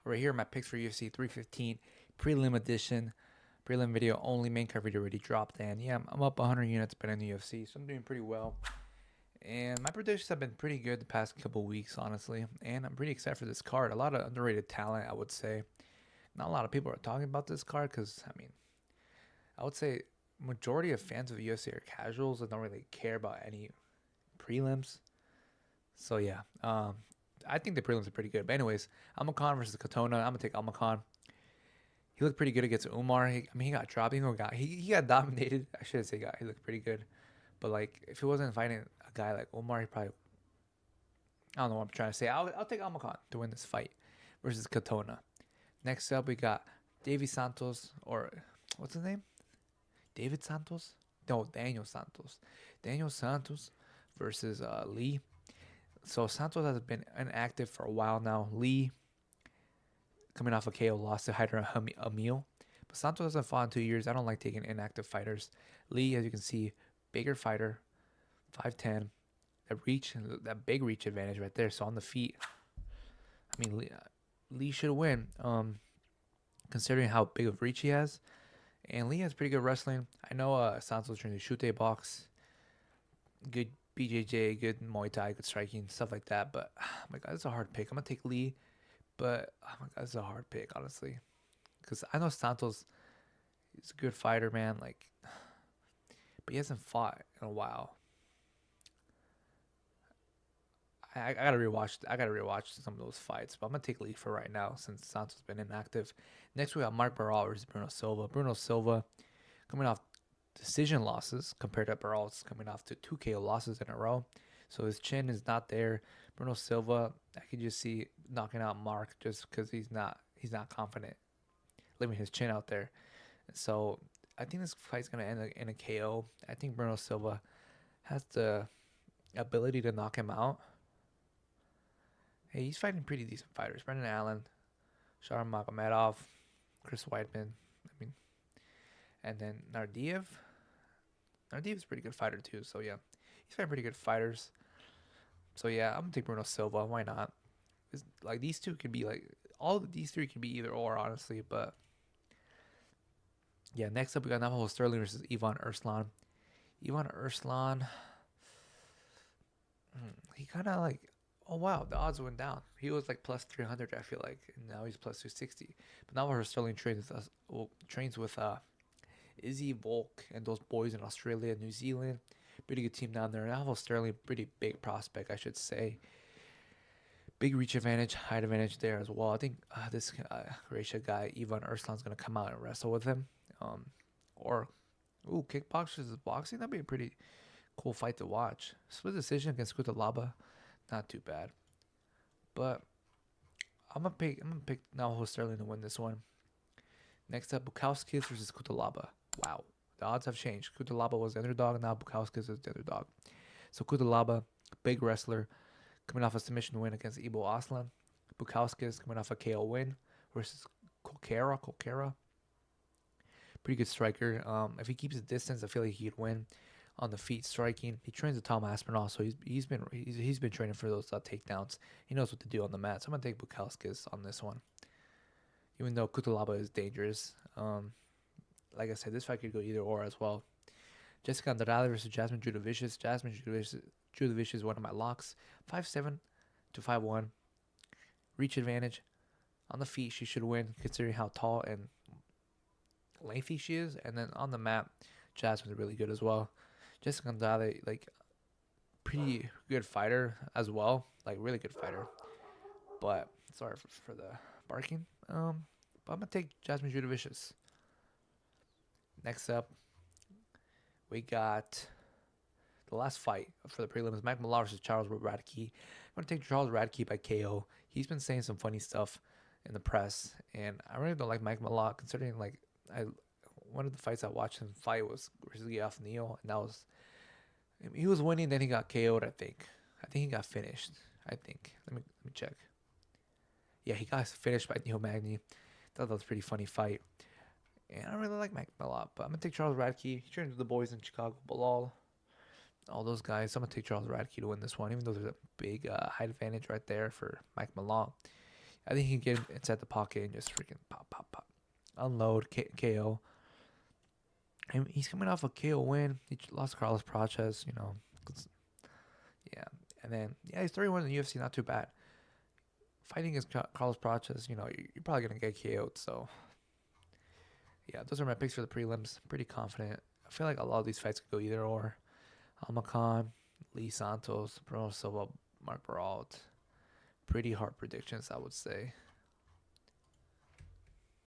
Right here, my picks for UFC 315 prelim edition. Prelim video only. Main card video already dropped, and yeah, I'm up 100 units betting the UFC, so I'm doing pretty well. And my predictions have been pretty good the past couple weeks, honestly. And I'm pretty excited for this card. A lot of underrated talent, I would say. Not a lot of people are talking about this card because, I mean, I would say majority of fans of UFC are casuals and don't really care about any prelims. So yeah, I think the prelims are pretty good. But anyways, Almacan versus Katona. I'm gonna take Almacan. He looked pretty good against Umar. He got dropped. He got dominated. I shouldn't say got. He looked pretty good. But like, if he wasn't fighting a guy like Umar, he probably. I don't know what I'm trying to say. I'll take Almacan to win this fight versus Katona. Next up, we got Davy Santos, or what's his name? David Santos? No, Daniel Santos. Daniel Santos versus Lee. So Santos has been inactive for a while now. Lee, coming off a KO, lost to Hyder Amil. But Santos hasn't fought in 2 years. I don't like taking inactive fighters. Lee, as you can see, bigger fighter, 5'10". That reach, that big reach advantage right there. So on the feet, I mean, Lee should win, considering how big of reach he has. And Lee has pretty good wrestling. I know Santos trains to shoot box, good BJJ, good Muay Thai, good striking, stuff like that. But oh my God, it's a hard pick. I'm gonna take Lee, but oh my God, it's a hard pick, honestly, because I know Santos is a good fighter, man. Like, but he hasn't fought in a while. I gotta rewatch. I gotta rewatch some of those fights. But I'm gonna take Lee for right now since Santos has been inactive. Next we got Mark Barral versus Bruno Silva. Bruno Silva coming off decision losses compared to Barral's coming off to 2 KO losses in a row. So his chin is not there. Bruno Silva, I can just see knocking out Mark just because he's not confident, leaving his chin out there. So I think this fight's gonna end in a KO. I think Bruno Silva has the ability to knock him out. Hey, he's fighting pretty decent fighters. Brendan Allen, Sharon Magomedov, Chris Weidman. I mean, and then Nardiev. Nardiev is a pretty good fighter too. So yeah, he's fighting pretty good fighters. So yeah, I'm gonna take Bruno Silva. Why not? Like these two could be like all of these three could be either or, honestly. But yeah, next up we got Navajo Sterling versus Ivan Erslan. Ivan Erslan, he kind of like, oh wow, the odds went down. He was like plus 300, I feel like, and now he's plus 260. But Navajo Sterling trains with Izzy Volk and those boys in Australia, New Zealand. Pretty good team down there. Navajo Sterling, pretty big prospect, I should say. Big reach advantage, height advantage there as well. I think this Croatia guy, Ivan Erslan's going to come out and wrestle with him. Or, kickboxing versus boxing. That'd be a pretty cool fight to watch. Split decision against Kutalaba. Not too bad. But I'm gonna pick Navajo Sterling to win this one. Next up, Bukowskis versus Kutalaba. Wow. The odds have changed. Kutalaba was the underdog, now Bukowskis is the underdog. So Kutalaba, big wrestler, coming off a submission win against Ibo Aslan. Bukowskis coming off a KO win versus Kolkera. Pretty good striker. If he keeps his distance, I feel like he could win on the feet striking. He trains with Tom Aspinall, so he's been training for those takedowns. He knows what to do on the mat. So I'm gonna take Bukowskis on this one, even though Kutalaba is dangerous. Like I said, this fight could go either or as well. Jessica Andrade versus Jasmine Judovicius. Jasmine Judovicius is one of my locks. 5'7" to 5'1". Reach advantage. On the feet, she should win, considering how tall and lengthy she is. And then on the mat, Jasmine's really good as well. Jessica Andrade, like, pretty good fighter as well. Like, really good fighter. But, sorry for the barking. But I'm going to take Jasmine Judovicius. Next up, we got the last fight for the prelims. Mike Millar versus Charles Radke. I'm going to take Charles Radke by KO. He's been saying some funny stuff in the press. And I really don't like Mike Millar, considering, like, one of the fights I watched him fight was versus Geoff Neal. And that was, he was winning, then he got KO'd, I think. I think he got finished. I think. Let me check. Yeah, he got finished by Neil Magny. Thought that was a pretty funny fight. And I don't really like Mike a lot, but I'm going to take Charles Radke. He trained with the boys in Chicago, Bilal, all those guys. So I'm going to take Charles Radke to win this one, even though there's a big height advantage right there for Mike Malone. I think he can get inside the pocket and just freaking pop, pop, pop, unload KO. And he's coming off a KO win. He lost Carlos Praches, you know. Yeah, and then he's 31 in the UFC, not too bad. Fighting against Carlos Praches, you know, you're probably gonna get KO'd. So yeah, those are my picks for the prelims. Pretty confident. I feel like a lot of these fights could go either or. Almacan, Lee Santos, Bruno Silva, Mark Baralt. Pretty hard predictions, I would say.